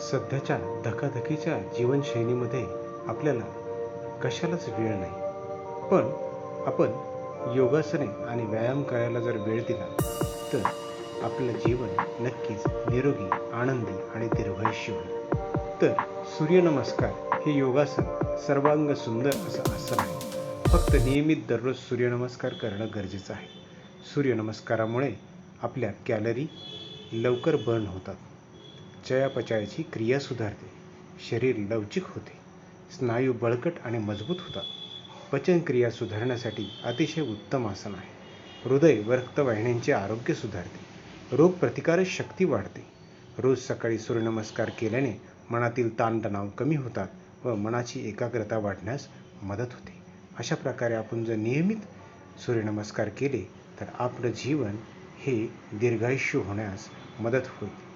सध्याच्या धकाधकीच्या जीवनशैलीमध्ये आपल्याला कशालाच वेळ नाही. पण आपण योगासने आणि व्यायाम करायला जर वेळ दिला तर आपलं जीवन नक्कीच निरोगी, आनंदी आणि दीर्घायुष्य होईल. तर सूर्यनमस्कार हे योगासन सर्वांग सुंदर असं आसन आहे. फक्त नियमित दररोज सूर्यनमस्कार करणं गरजेचं आहे. सूर्यनमस्कारामुळे आपल्या कॅलरी लवकर बर्न होतात, चयापचयाची क्रिया सुधारते, शरीर लवचिक होते, स्नायू बळकट आणि मजबूत होतात. पचनक्रिया सुधारण्यासाठी अतिशय उत्तम आसन आहे. हृदय व रक्तवाहिन्यांचे आरोग्य सुधारते, रोगप्रतिकारक शक्ती वाढते. रोज सकाळी सूर्यनमस्कार केल्याने मनातील ताणतणाव कमी होतात व मनाची एकाग्रता वाढण्यास मदत होते. अशा प्रकारे आपण जर नियमित सूर्यनमस्कार केले तर आपलं जीवन हे दीर्घायुष्य होण्यास मदत होईल.